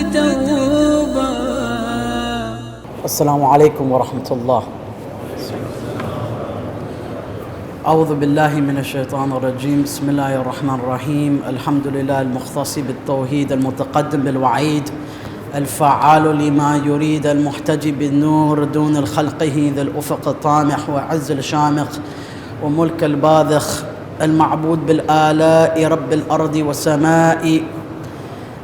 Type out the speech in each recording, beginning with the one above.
توبة. السلام عليكم ورحمة الله. أعوذ بالله من الشيطان الرجيم. بسم الله الرحمن الرحيم. الحمد لله المختص بالتوحيد المتقدم بالوعيد الفعال لما يريد المحتجب بالنور دون الخلقه ذي الأفق الطامح وعز الشامخ وملك الباذخ المعبود بالآلاء رب الأرض والسماء.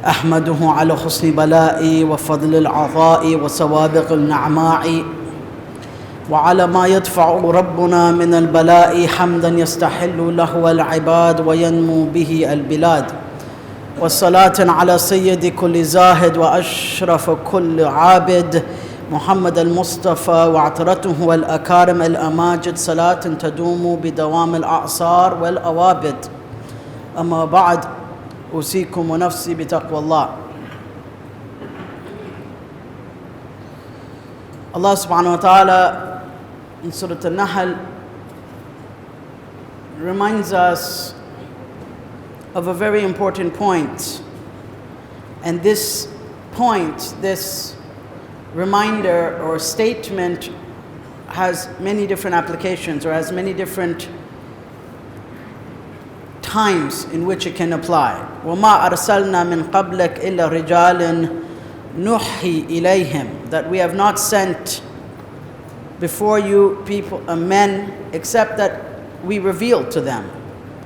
أحمده على حسن بلائي وفضل العطاء وسوابق النعماء وعلى ما يدفع ربنا من البلاء حمدا يستحل له العباد وينمو به البلاد. والصلاة على سيد كل زاهد وأشرف كل عابد محمد المصطفى وعطرته والأكارم الأماجد صلاة تدوم بدوام الأعصار والأوابد. أما بعد أوصيكم ونفسي بتقوى الله. Allah subhanahu wa ta'ala in Surah Al-Nahl reminds us of a very important point. And this point, this reminder or statement has many different applications or has many different times in which it can apply. وَمَا أَرْسَلْنَا مِن قَبْلَكَ إِلَّا رِجَالٍ نُحِّي إِلَيْهِمْ. That we have not sent before you people, men, except that we revealed to them.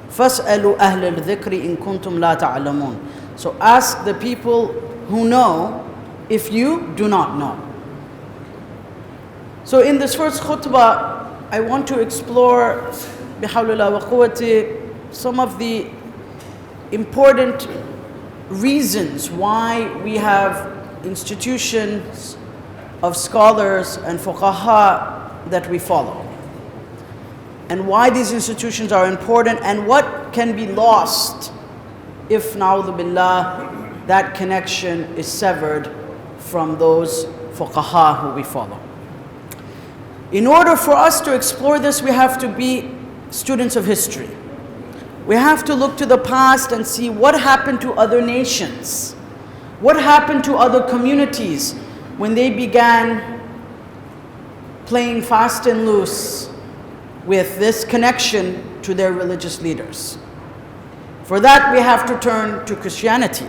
فَاسْأَلُوا أَهْلَ الذِّكْرِ إِن كُنتُمْ لَا تَعْلَمُونَ. So ask the people who know if you do not know. So in this first khutbah, I want to explore بحول الله وقوته some of the important reasons why we have institutions of scholars and fuqaha that we follow, and why these institutions are important and what can be lost if, na'udhu billah, that connection is severed from those fuqaha who we follow. In order for us to explore this, we have to be students of history. We have to look to the past and see what happened to other nations, what happened to other communities when they began playing fast and loose with this connection to their religious leaders. For that, we have to turn to Christianity.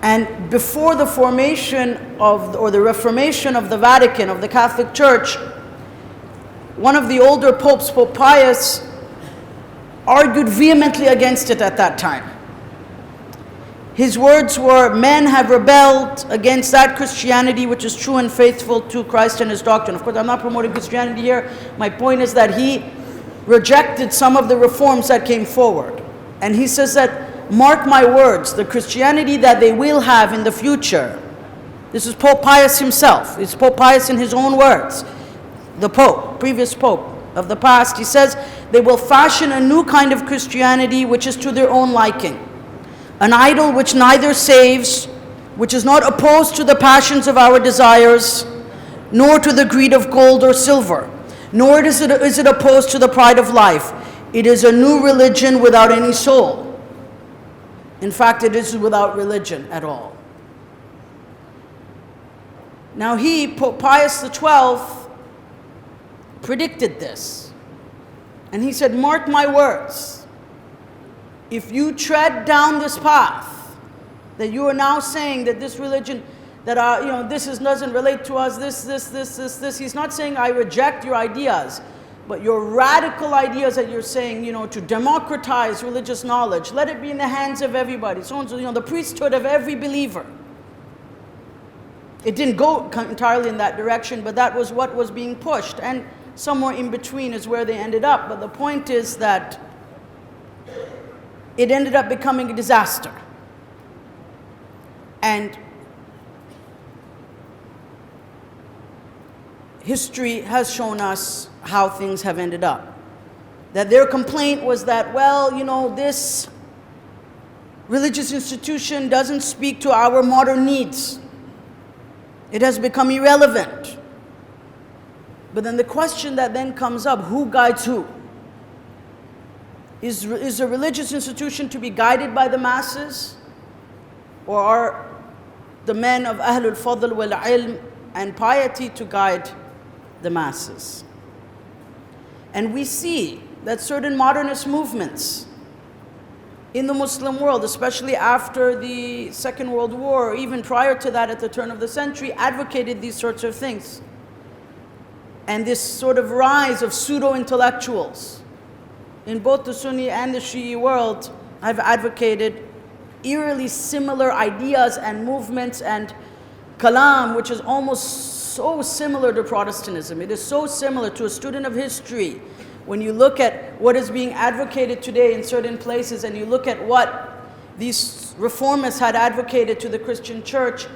And before the formation of, or the reformation of the Vatican, of the Catholic Church, one of the older popes, Pope Pius, argued vehemently against it at that time. His words were, men have rebelled against that Christianity which is true and faithful to Christ and his doctrine. Of course, I'm not promoting Christianity here. My point is that he rejected some of the reforms that came forward. And he says that, mark my words, the Christianity that they will have in the future, this is Pope Pius himself, it's Pope Pius in his own words, the Pope, previous Pope of the past, he says, they will fashion a new kind of Christianity which is to their own liking. An idol which neither saves, which is not opposed to the passions of our desires, nor to the greed of gold or silver, nor is it opposed to the pride of life. It is a new religion without any soul. In fact, it is without religion at all. Now he, Pope Pius XII, predicted this. And he said, mark my words, if you tread down this path, that you are now saying that this religion, that this doesn't relate to us, this. He's not saying I reject your ideas, but your radical ideas that you're saying, to democratize religious knowledge, let it be in the hands of everybody. So the priesthood of every believer. It didn't go entirely in that direction, but that was what was being pushed. And somewhere in between is where they ended up. But the point is that it ended up becoming a disaster. And history has shown us how things have ended up. That their complaint was that, this religious institution doesn't speak to our modern needs. It has become irrelevant. But then the question that then comes up, who guides who? Is a religious institution to be guided by the masses? Or are the men of Ahlul Fadl wal Ilm and piety to guide the masses. And we see that certain modernist movements in the Muslim world, especially after the Second World War, or even prior to that at the turn of the century, advocated these sorts of things. And this sort of rise of pseudo-intellectuals in both the Sunni and the Shi'i world have advocated eerily similar ideas and movements and kalam, which is almost so similar to Protestantism. It is so similar. To a student of history, when you look at what is being advocated today in certain places and you look at what these reformists had advocated to the Christian church,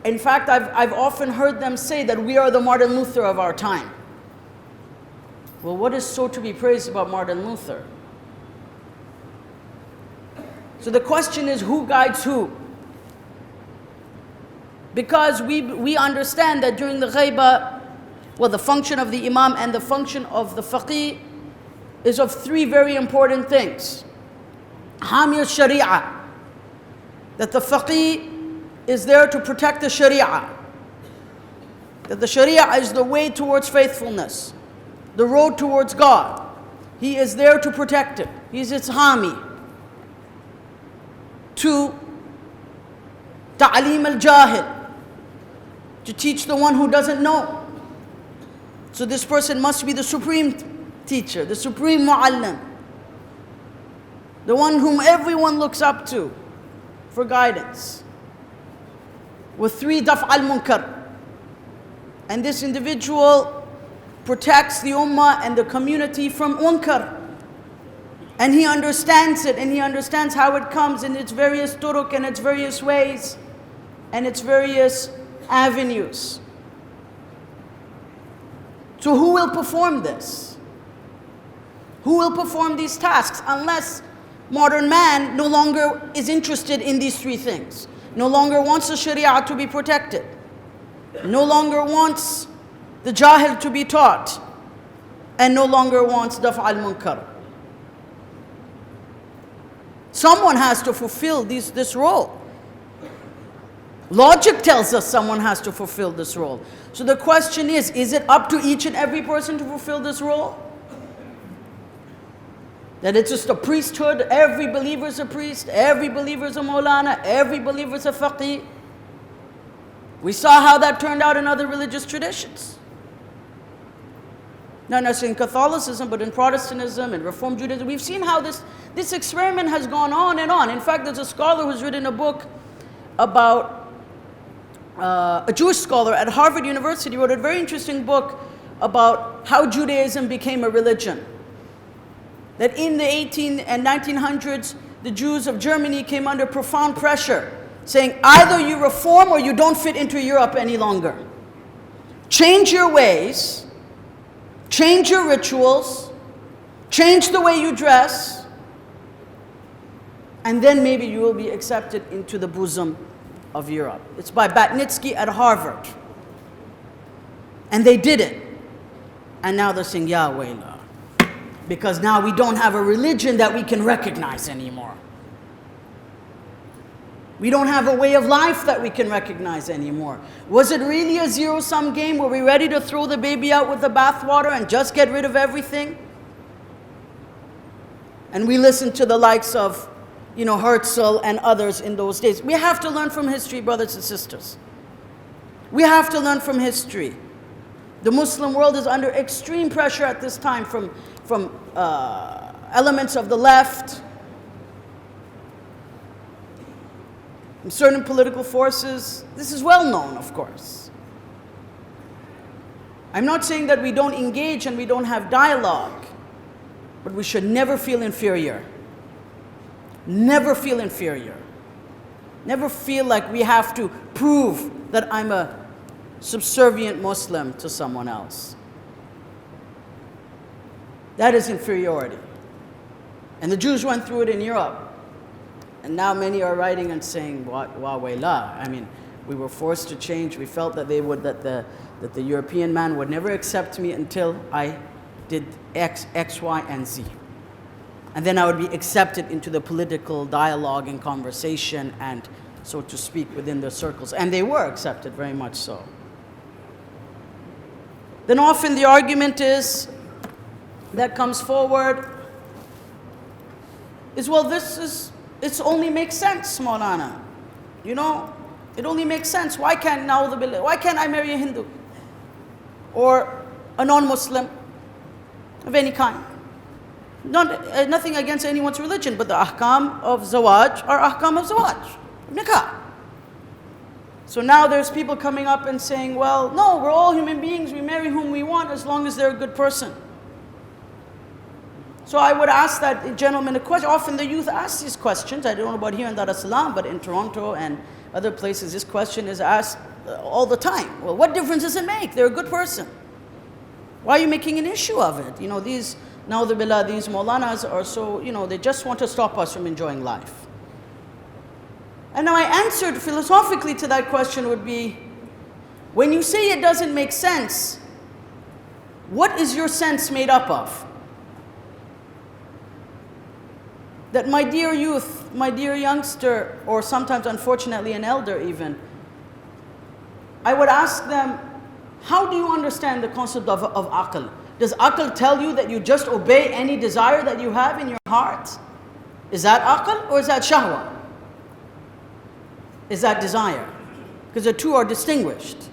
in fact, I've often heard them say that we are the Martin Luther of our time. Well, what is so to be praised about Martin Luther? So the question is, who guides who? Because we understand that during the ghaiba, well, the function of the imam and the function of the faqih is of three very important things. Hami al-Sharia, that the faqih is there to protect the Sharia, that the Sharia is the way towards faithfulness, the road towards God. He is there to protect it. He's its hami. 2, ta'aleem al-jahil, to teach the one who doesn't know. So this person must be the supreme teacher, the supreme mu'allim, the one whom everyone looks up to for guidance. With 3, daf' al-munkar. And this individual protects the ummah and the community from munkar. And he understands it, and he understands how it comes in its various turuq and its various ways and its various avenues. So who will perform this? Who will perform these tasks unless modern man no longer is interested in these 3 things? No longer wants the Sharia to be protected. No longer wants the jahil to be taught. And no longer wants daf' al-munkar. Someone has to fulfill this role. Logic tells us someone has to fulfill this role. So the question is it up to each and every person to fulfill this role? That it's just a priesthood, every believer is a priest, every believer is a maulana, every believer is a faqih. We saw how that turned out in other religious traditions. Not necessarily in Catholicism, but in Protestantism and Reformed Judaism. We've seen how this experiment has gone on and on. In fact, there's a scholar who's written a book about, a Jewish scholar at Harvard University wrote a very interesting book about how Judaism became a religion. That in the 18 and 1900s, the Jews of Germany came under profound pressure, saying either you reform or you don't fit into Europe any longer. Change your ways, change your rituals, change the way you dress, and then maybe you will be accepted into the bosom of Europe. It's by Batnitsky at Harvard. And they did it. And now they're saying, Ya Wayla. Because now we don't have a religion that we can recognize anymore. We don't have a way of life that we can recognize anymore. Was it really a zero-sum game? Were we ready to throw the baby out with the bathwater and just get rid of everything? And we listened to the likes of, Herzl and others in those days. We have to learn from history, brothers and sisters. We have to learn from history. The Muslim world is under extreme pressure at this time from elements of the left, from certain political forces. This is well known, of course. I'm not saying that we don't engage and we don't have dialogue, but we should never feel inferior. Never feel inferior. Never feel like we have to prove that I'm a subservient Muslim to someone else. That is inferiority. And the Jews went through it in Europe. And now many are writing and saying, wa wayla. I mean, we were forced to change. We felt that that the European man would never accept me until I did X, Y, and Z. And then I would be accepted into the political dialogue and conversation and so to speak, within their circles. And they were accepted, very much so. Then often the argument that comes forward is, well, it only makes sense, Maulana. You know, it only makes sense. Why can't I marry a Hindu? Or a non-Muslim of any kind? Nothing against anyone's religion, but the ahkam of zawaj are ahkam of zawaj, nikah. So now there's people coming up and saying, well, no, we're all human beings, we marry whom we want as long as they're a good person. So I would ask that gentleman a question. Often the youth ask these questions. I don't know about here in Dar es Salaam, but in Toronto and other places, this question is asked all the time. Well, what difference does it make? They're a good person. Why are you making an issue of it? You know, these Maulanas are so, you know, they just want to stop us from enjoying life. And now I answered philosophically to that question would be, when you say it doesn't make sense, what is your sense made up of? That my dear youth, my dear youngster, or sometimes unfortunately an elder even, I would ask them, how do you understand the concept of aql? Does aql tell you that you just obey any desire that you have in your heart? Is that aql or is that shahwa? Is that desire? Because the two are distinguished.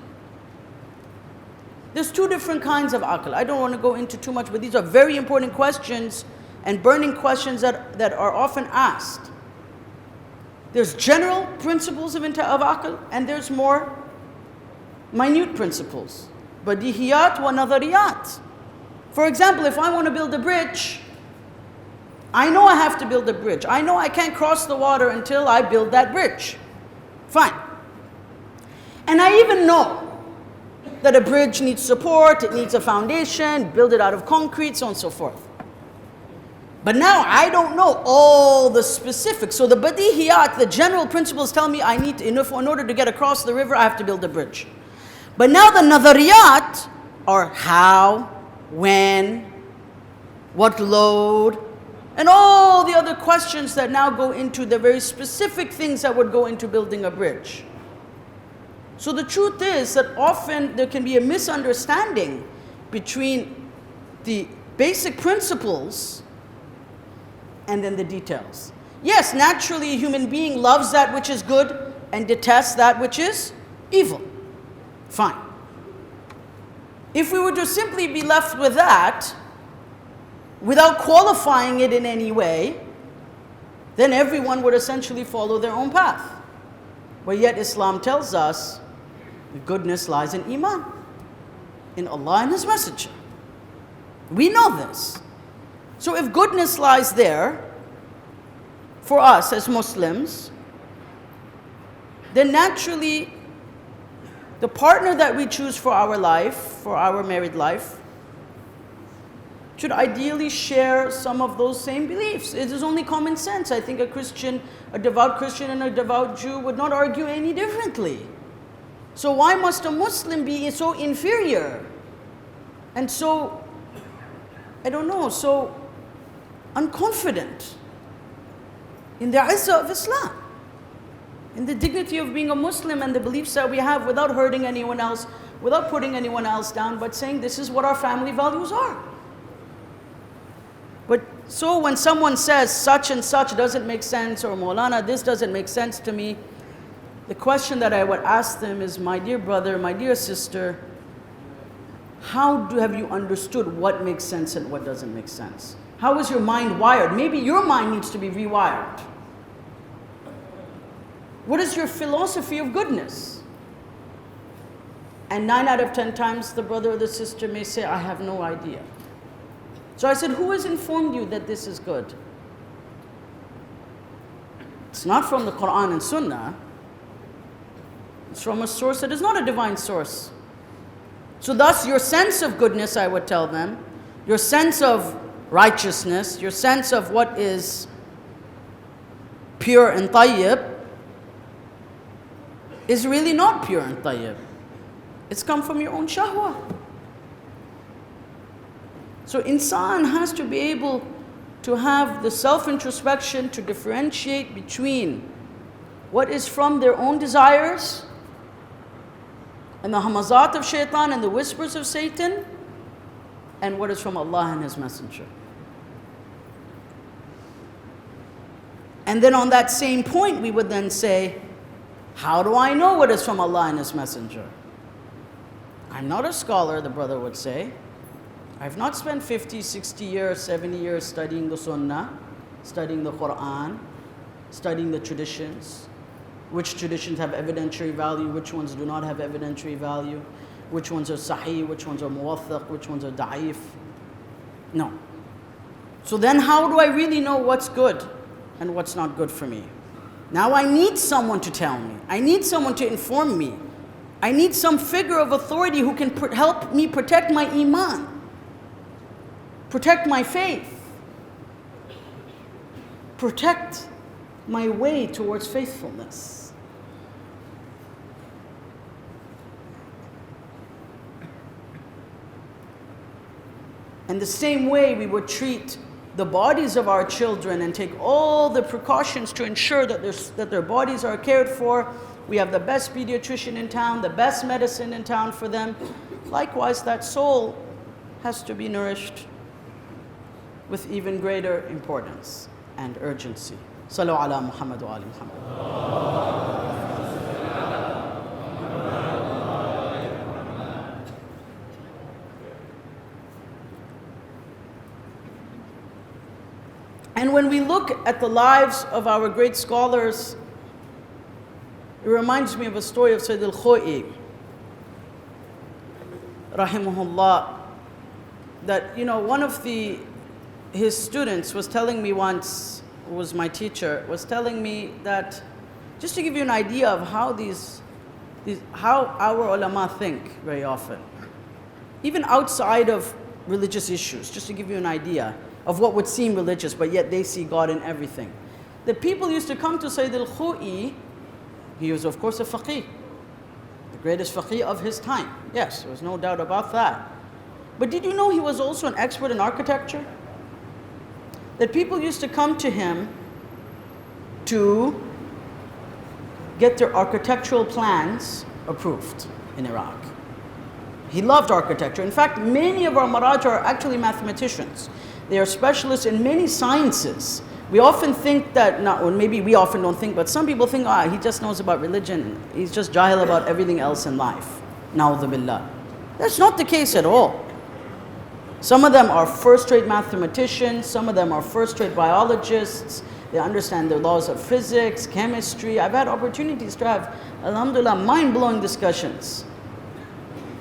There's two different kinds of aql. I don't want to go into too much, but these are very important questions and burning questions that are often asked. There's general principles of aql, and there's more minute principles. Badihiyat wa nadariyat. For example, if I want to build a bridge, I know I have to build a bridge. I know I can't cross the water until I build that bridge. Fine. And I even know that a bridge needs support, it needs a foundation, build it out of concrete, so on and so forth. But now I don't know all the specifics. So the badihiyat, the general principles tell me in order to get across the river, I have to build a bridge. But now the nadariyat are how, when, what load, and all the other questions that now go into the very specific things that would go into building a bridge. So the truth is that often there can be a misunderstanding between the basic principles and then the details. Yes, naturally a human being loves that which is good and detests that which is evil. Fine. If we were to simply be left with that, without qualifying it in any way, then everyone would essentially follow their own path. But yet Islam tells us the goodness lies in Iman, in Allah and His Messenger. We know this. So if goodness lies there, for us as Muslims, then naturally the partner that we choose for our life, for our married life, should ideally share some of those same beliefs. It is only common sense. I think a devout Christian and a devout Jew would not argue any differently. So why must a Muslim be so inferior and so, so unconfident in the izzah of Islam, in the dignity of being a Muslim and the beliefs that we have, without hurting anyone else, without putting anyone else down, but saying this is what our family values are. But so when someone says such and such doesn't make sense, or Maulana, this doesn't make sense to me, the question that I would ask them is, my dear brother, my dear sister, how have you understood what makes sense and what doesn't make sense? How is your mind wired? Maybe your mind needs to be rewired. What is your philosophy of goodness? And 9 out of 10 times the brother or the sister may say, I have no idea. So I said, who has informed you that this is good? It's not from the Quran and Sunnah. It's from a source that is not a divine source. So thus your sense of goodness, I would tell them, your sense of righteousness, your sense of what is pure and tayyib, is really not pure and tayyib. It's come from your own shahwa. So insan has to be able to have the self-introspection to differentiate between what is from their own desires and the hamazat of shaitan and the whispers of Satan, and what is from Allah and His Messenger. And then on that same point, we would then say, how do I know what is from Allah and His Messenger? I'm not a scholar, the brother would say. I've not spent 50, 60 years, 70 years studying the Sunnah, studying the Quran, studying the traditions. Which traditions have evidentiary value, which ones do not have evidentiary value, which ones are sahih, which ones are muwathaq, which ones are da'if. No. So then how do I really know what's good and what's not good for me? Now I need someone to tell me. I need someone to inform me. I need some figure of authority who can help me protect my iman, protect my faith, protect my way towards faithfulness. And the same way we would treat the bodies of our children and take all the precautions to ensure that their bodies are cared for. We have the best pediatrician in town, the best medicine in town for them. Likewise, that soul has to be nourished with even greater importance and urgency. Sallu ala Muhammad wa ali Muhammad. And when we look at the lives of our great scholars, it reminds me of a story of Sayyid al-Khoi, rahimahullah, that, one of his students was telling me once, who was my teacher, was telling me that, just to give you an idea of how our ulama think very often, even outside of religious issues, just to give you an idea of what would seem religious, but yet they see God in everything. The people used to come to Sayyid al-Khoi. He was, of course, a faqih, the greatest faqih of his time. Yes, there was no doubt about that. But did you know he was also an expert in architecture? That people used to come to him to get their architectural plans approved in Iraq. He loved architecture. In fact, many of our Maraja are actually mathematicians. They are specialists in many sciences. We often think that, or maybe we often don't think, but some people think, he just knows about religion. He's just jahil about everything else in life. Na'udhu billah. That's not the case at all. Some of them are first-rate mathematicians. Some of them are first-rate biologists. They understand the laws of physics, chemistry. I've had opportunities to have, alhamdulillah, mind-blowing discussions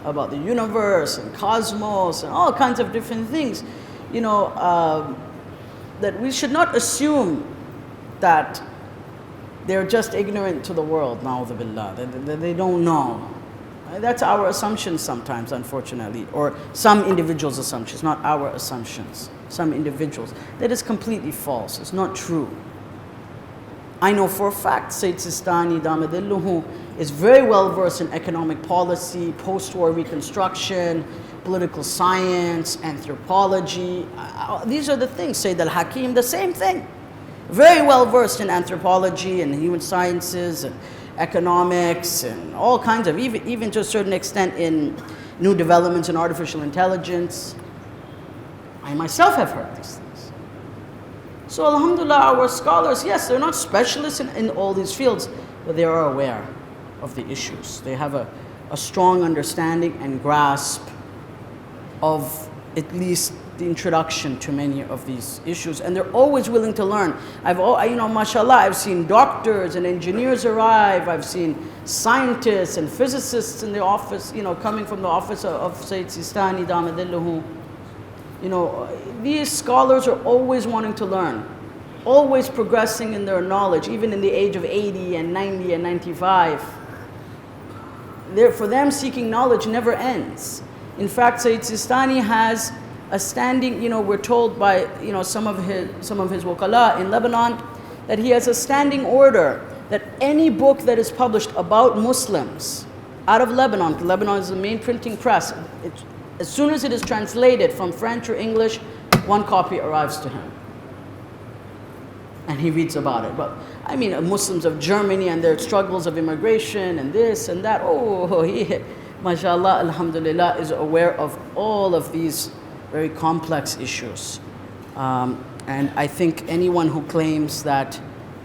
about the universe and cosmos and all kinds of different things. That we should not assume that they're just ignorant to the world, na'udhu billah. They don't know. That's our assumption sometimes, unfortunately, or some individuals' assumptions, not our assumptions. Some individuals. That is completely false. It's not true. I know for a fact Sayyid Sistani Damadilluhu is very well versed in economic policy, post-war reconstruction, political science, anthropology. These are the things. Sayyid al-Hakim, the same thing. Very well versed in anthropology and human sciences and economics and all kinds of, even to a certain extent in new developments in artificial intelligence. I myself have heard these things. So alhamdulillah, our scholars, yes, they're not specialists in all these fields, but they are aware of the issues. They have a strong understanding and grasp of at least the introduction to many of these issues, and they're always willing to learn. Mashallah, I've seen doctors and engineers arrive. I've seen scientists and physicists in the office, coming from the office of Sayyid Sistani Damadilluhu. These scholars are always wanting to learn, always progressing in their knowledge, even in the age of 80 and 90 and 95. For them, seeking knowledge never ends. In fact, Sayyid Sistani has a standing, we're told by some of his wukala in Lebanon that he has a standing order that any book that is published about Muslims out of Lebanon, Lebanon is the main printing press, as soon as it is translated from French or English, one copy arrives to him. and he reads about it. But I mean, Muslims of Germany and their struggles of immigration and this and that, oh, he, mashallah, alhamdulillah, is aware of all of these very complex issues. And I think anyone who claims that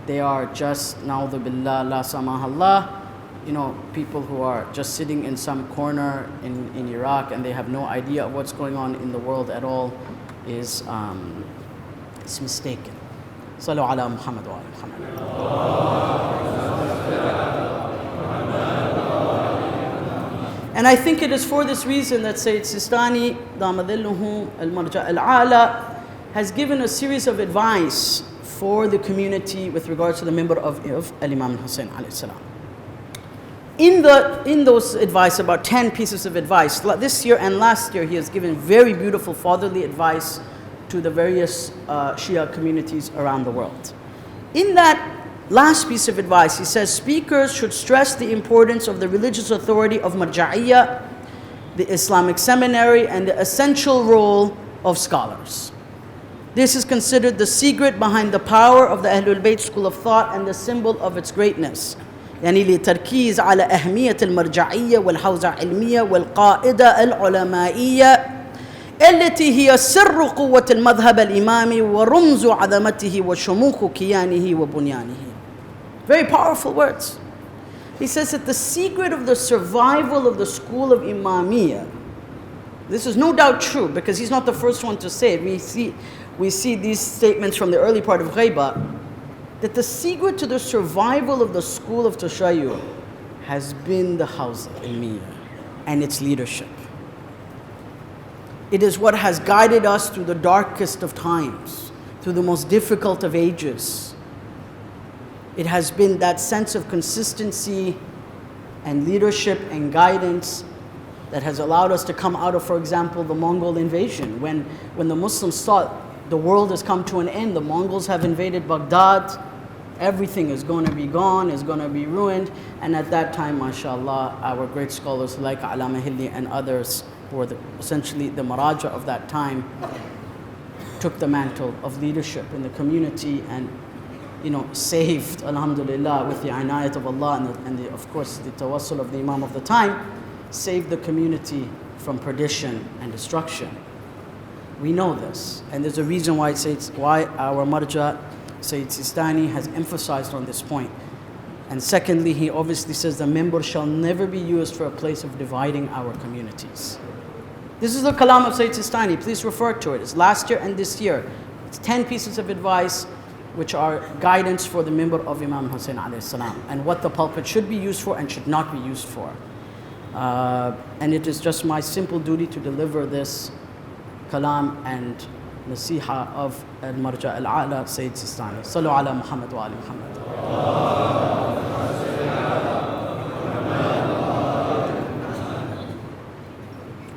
they are just, na'udhu billah, la samahallah, you know, people who are just sitting in some corner in Iraq and they have no idea of what's going on in the world at all is mistaken. Sallu ala Muhammad wa ala Muhammad. And I think it is for this reason that Sayyid Sistani, Damadilluhu al-Marja al-Ala, has given a series of advice for the community with regards to the member of Al-Imam Hussein alayhi salam. In those advice, about 10 pieces of advice, this year and last year, he has given very beautiful fatherly advice to the various Shia communities around the world. In that last piece of advice, he says, speakers should stress the importance of the religious authority of Marja'iyya, the Islamic seminary, and the essential role of scholars. This is considered the secret behind the power of the Ahlul Bayt school of thought and the symbol of its greatness. يعني لتركيز على أهمية المرجعية والحوزة العلمية والقاعدة العلمائية التي هي سر قوة المذهب الإمامي ورمز عظمته وشموخ كيانه وبنيانه. Very powerful words. He says that the secret of the survival of the school of Imamiyya, this is no doubt true because he's not the first one to say it. We see these statements from the early part of Ghaiba, that the secret to the survival of the school of Tashayyu has been the Hawza Ilmiya and its leadership. It is what has guided us through the darkest of times, through the most difficult of ages. It has been that sense of consistency and leadership and guidance that has allowed us to come out of, for example, the Mongol invasion. When the Muslims thought the world has come to an end, the Mongols have invaded Baghdad, everything is going to be gone, is going to be ruined. And at that time, mashallah, our great scholars like Allama Hilli and others, who were essentially the Maraja of that time, took the mantle of leadership in the community and, you know, saved, alhamdulillah, with the inayat of Allah and of course the tawassul of the Imam of the time, saved the community from perdition and destruction. We know this, and there's a reason why our Marja, Sayyid Sistani, has emphasized on this point. And secondly, he obviously says the member shall never be used for a place of dividing our communities. This is the kalam of Sayyid Sistani. Please refer to it. It's last year and this year. It's 10 pieces of advice which are guidance for the member of Imam Hussein alayhi salam, and what the pulpit should be used for and should not be used for. And it is just my simple duty to deliver this kalam and nasiha of al-Marja al-A'la, Sayyid Sistani. Sallu ala Muhammad wa ala Muhammad.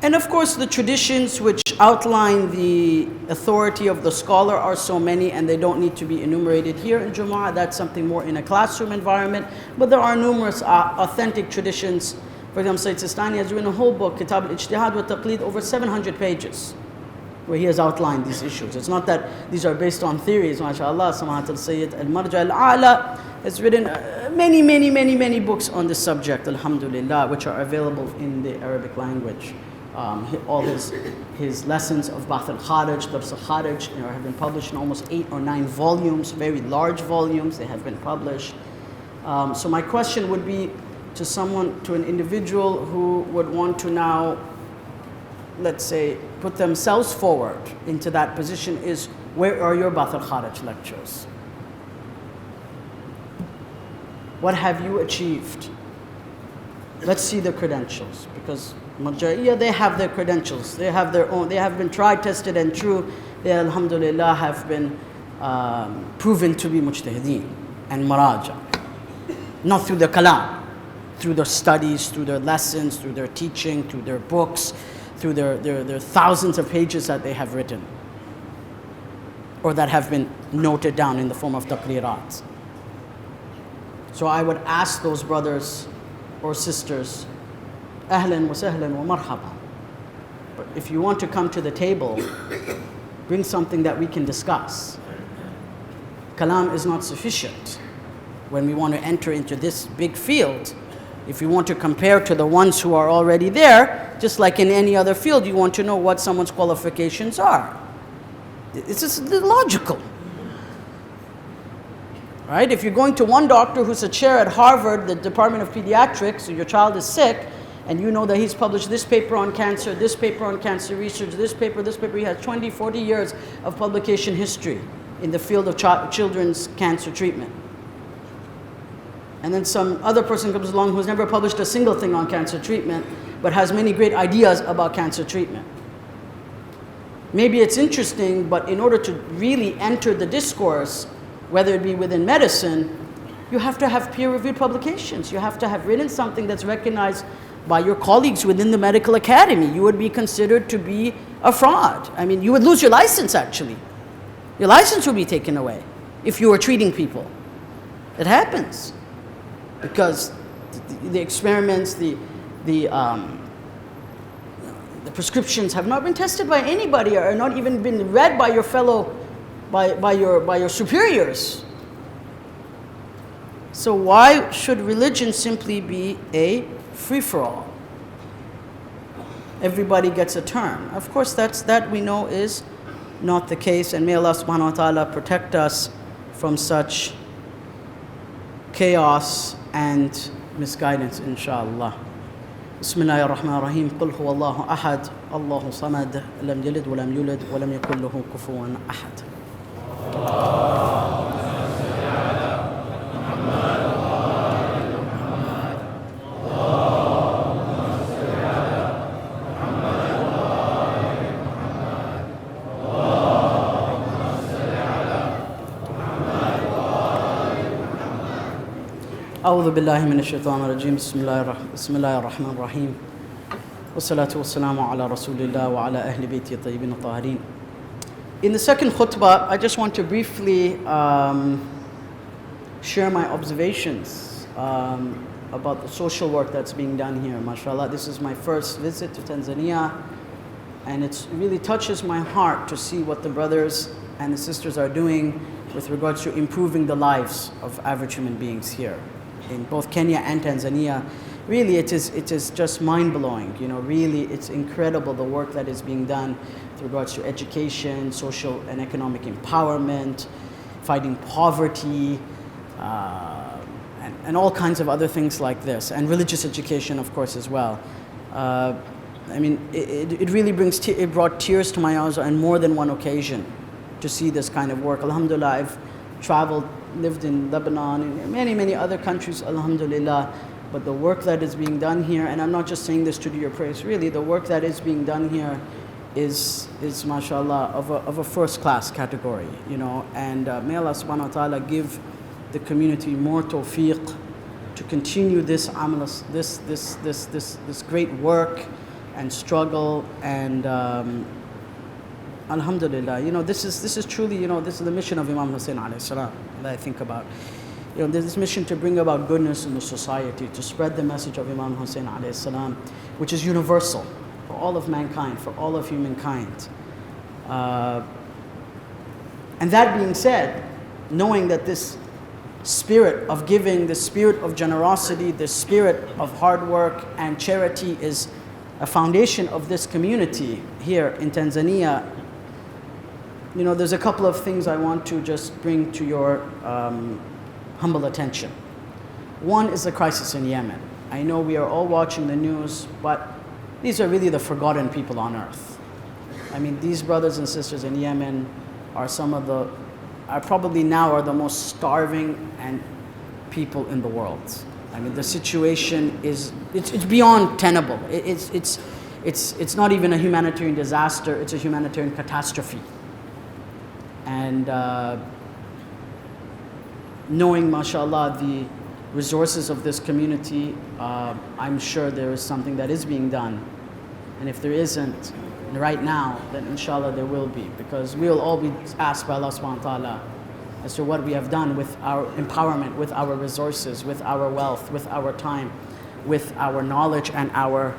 And of course, the traditions which outline the authority of the scholar are so many, and they don't need to be enumerated here in Jumu'ah. That's something more in a classroom environment. But there are numerous authentic traditions. For example, Sayyid Sistani has written a whole book, Kitab al-Ijtihad wa Taqlid, over 700 pages, where he has outlined these issues. It's not that these are based on theories. MashaAllah, Samahat al-Sayyid al-Marja al-A'la has written many books on this subject, alhamdulillah, which are available in the Arabic language. All his lessons of Ba'th al-Kharij, Dars al-Kharij, have been published in almost 8 or 9 volumes, very large volumes. They have been published. So my question would be to an individual who would want to now, let's say, put themselves forward into that position is, where are your Ba'th al-Kharij lectures? What have you achieved? Let's see the credentials, because Marja'iyya, they have their credentials. They have their own. They have been tried, tested, and true. They, alhamdulillah, have been proven to be mujtahideen and maraja. Not through their kalam, through their studies, through their lessons, through their teaching, through their books, through their thousands of pages that they have written or that have been noted down in the form of taqrirat. So I would ask those brothers or sisters, ahlan wa sahlan wa marhaba. But if you want to come to the table, bring something that we can discuss. kalam is not sufficient when we want to enter into this big field. If you want to compare to the ones who are already there, just like in any other field, you want to know what someone's qualifications are. It's just logical. Right? If you're going to one doctor who's a chair at Harvard, the Department of Pediatrics, so your child is sick, and you know that he's published this paper on cancer, this paper on cancer research, this paper, he has 20, 40 years of publication history in the field of children's cancer treatment. And then some other person comes along who's never published a single thing on cancer treatment, but has many great ideas about cancer treatment. Maybe it's interesting, but in order to really enter the discourse, whether it be within medicine, you have to have peer-reviewed publications. You have to have written something that's recognized by your colleagues within the medical academy. You would be considered to be a fraud. I mean, you would lose your license, actually. Your license would be taken away if you were treating people. It happens. Because the experiments, the prescriptions have not been tested by anybody, or not even been read by your fellow, by your superiors. So why should religion simply be a free-for-all? Everybody gets a turn. Of course, that we know is not the case, and may Allah subhanahu wa ta'ala protect us from such chaos and misguidance, inshallah. Bismillahir Rahmanir Rahim. Qul huwa Allahu ahad, Allahu samad, lam yalid wa lam yulad wa lam yakul lahu kufuwan ahad. أعوذ بالله من الشيطان الرجيم بسم الله الرحمن الرحيم والصلاة والسلام على رسول الله وعلى أهل بيته الطيبين الطاهرين. In the second khutbah, I just want to briefly share my observations about the social work that's being done here. MashaAllah, this is my first visit to Tanzania, and it really touches my heart to see what the brothers and the sisters are doing with regards to improving the lives of average human beings here in both Kenya and Tanzania. Really, it is just mind-blowing. You know, really, it's incredible the work that is being done with regards to education, social and economic empowerment, fighting poverty, and all kinds of other things like this, and religious education, of course, as well. I mean, it really it brought tears to my eyes on more than one occasion to see this kind of work. Alhamdulillah, I've traveled, lived in Lebanon and many other countries, alhamdulillah. But the work that is being done here, and I'm not just saying this to do your praise, really, the work that is being done here is mashallah, of a first-class category, you know. And may Allah subhanahu wa ta'ala give the community more tawfiq to continue this this great work and struggle, and alhamdulillah, you know, this is truly, you know, this is the mission of Imam Hussein alayhi salam that I think about. You know, there's this mission to bring about goodness in the society, to spread the message of Imam Hussein alayhi salam, which is universal for all of mankind, for all of humankind. And that being said, knowing that this spirit of giving, the spirit of generosity, the spirit of hard work and charity is a foundation of this community here in Tanzania, you know, there's a couple of things I want to just bring to your humble attention. One is the crisis in Yemen. I know we are all watching the news, but these are really the forgotten people on earth. I mean, these brothers and sisters in Yemen are probably now the most starving and people in the world. I mean, the situation it's beyond tenable. It's not even a humanitarian disaster, it's a humanitarian catastrophe. And knowing, mashallah, the resources of this community, I'm sure there is something that is being done. And if there isn't right now, then inshallah there will be, because we will all be asked by Allah subhanahu wa ta'ala as to what we have done with our empowerment, with our resources, with our wealth, with our time, with our knowledge and our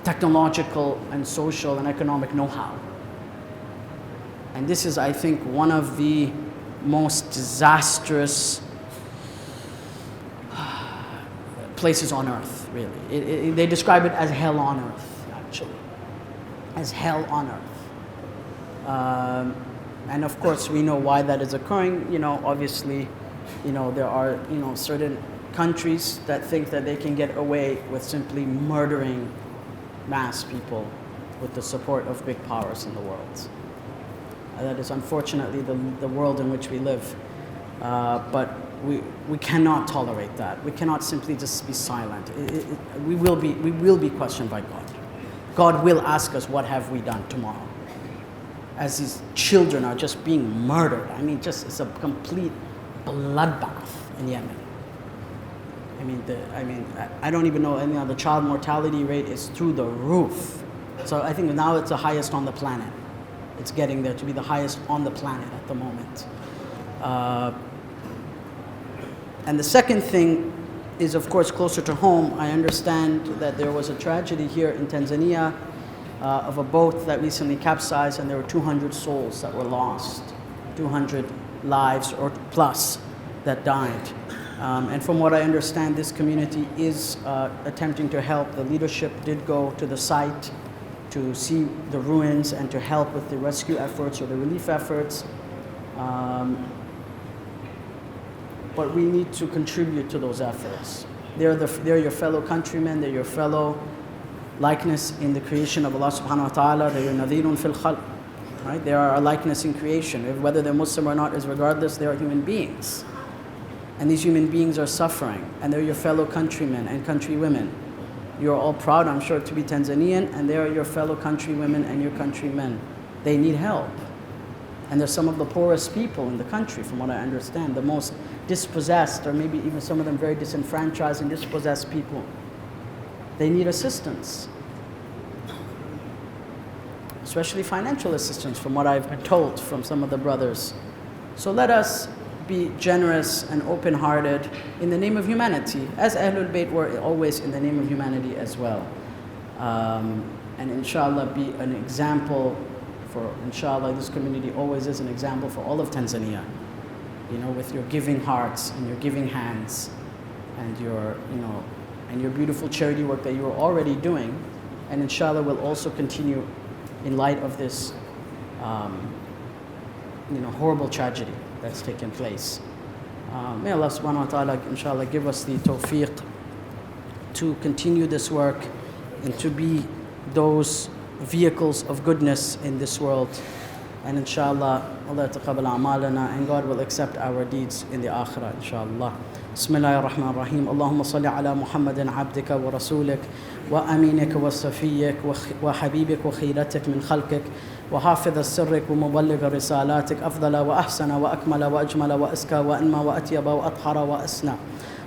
technological and social and economic know-how. And this is, I think, one of the most disastrous places on earth, really. They describe it as hell on earth, actually. As hell on earth. And of course, we know why that is occurring. Obviously, there are, certain countries that think that they can get away with simply murdering mass people with the support of big powers in the world. That is unfortunately the world in which we live. But we cannot tolerate that. We cannot simply just be silent. We will be questioned by God. God will ask us, what have we done tomorrow? As these children are just being murdered. It's a complete bloodbath in Yemen. I don't even know, the child mortality rate is through the roof. So I think now it's the highest on the planet. It's getting there to be the highest on the planet at the moment. And the second thing is, of course, closer to home. I understand that there was a tragedy here in Tanzania of a boat that recently capsized, and there were 200 souls that were lost, 200 lives or plus that died. And from what I understand, this community is attempting to help. The leadership did go to the site to see the ruins and to help with the rescue efforts or the relief efforts. But we need to contribute to those efforts. They're your fellow countrymen, they're your fellow likeness in the creation of Allah subhanahu wa ta'ala, they're your nadhirun fil khalq. Right? They are our likeness in creation. Whether they're Muslim or not is regardless, they are human beings. And these human beings are suffering, and they're your fellow countrymen and countrywomen. You're all proud, I'm sure, to be Tanzanian, and they are your fellow countrywomen and your countrymen. They need help. And they're some of the poorest people in the country, from what I understand, the most dispossessed, or maybe even some of them very disenfranchised and dispossessed people. They need assistance, especially financial assistance, from what I've been told from some of the brothers. So let us be generous and open-hearted in the name of humanity, as Ahlul Bayt were always in the name of humanity as well. And inshallah be an example for, inshallah, this community always is an example for all of Tanzania, with your giving hearts and your giving hands and your, and your beautiful charity work that you are already doing, and inshallah will also continue in light of this horrible tragedy that's taken place. May Allah subhanahu wa ta'ala inshallah give us the tawfiq to continue this work and to be those vehicles of goodness in this world. And inshallah, Allah taqabbal a'malana, and God will accept our deeds in the akhirah, inshallah. Bismillahir Rahmanir Rahim. Allahumma salli ala Muhammadin abdika wa rasulika wa aminika wa safiyyik wa habibik wa khiratik min khalqik wa hafiz sirrik wa muballigh risalatik afdala wa ahsana wa akmala wa ajmala wa aska wa anma wa atyaba wa athhara wa asna.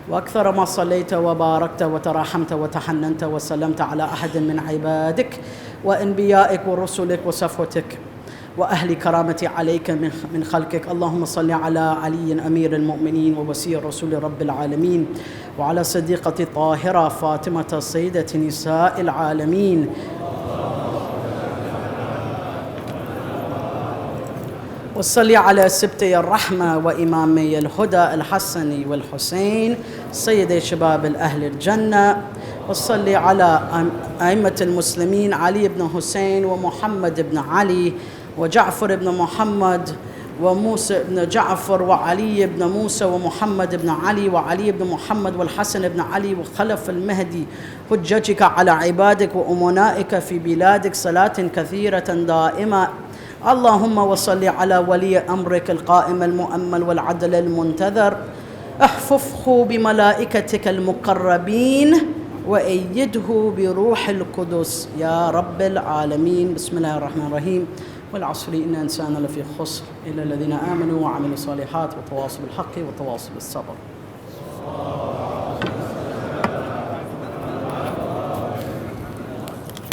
وأكثر ما صليت وباركت وتراحمت وتحننت وسلمت على أحد من عبادك وأنبيائك ورسلك وصفوتك وأهل كرامة عليك من خلقك. اللهم صل على علي أمير المؤمنين ووسير رسول رب العالمين وعلى صديقة طاهرة فاطمة سيدة نساء العالمين وصلي على سبتي الرحمة وإمامي الهدى الحسن والحسين سيدي شباب الأهل الجنة. وصلي على أئمة المسلمين علي بن حسين ومحمد بن علي وجعفر بن محمد وموسى بن جعفر وعلي بن موسى ومحمد بن علي وعلي بن محمد والحسن بن علي وخلف المهدي حجتك على عبادك وأمنائك في بلادك صلاة كثيرة دائمة. اللهم وصل على ولي أمرك القائم المؤمل والعدل المنتظر احفظه بملائكتك المقربين وأيده بروح القدس يا رب العالمين. بسم الله الرحمن الرحيم. والعصر إن الإنسان لفي خسر إلا الذين آمنوا وعملوا الصالحات وتواصوا بالحق وتواصوا بالصبر.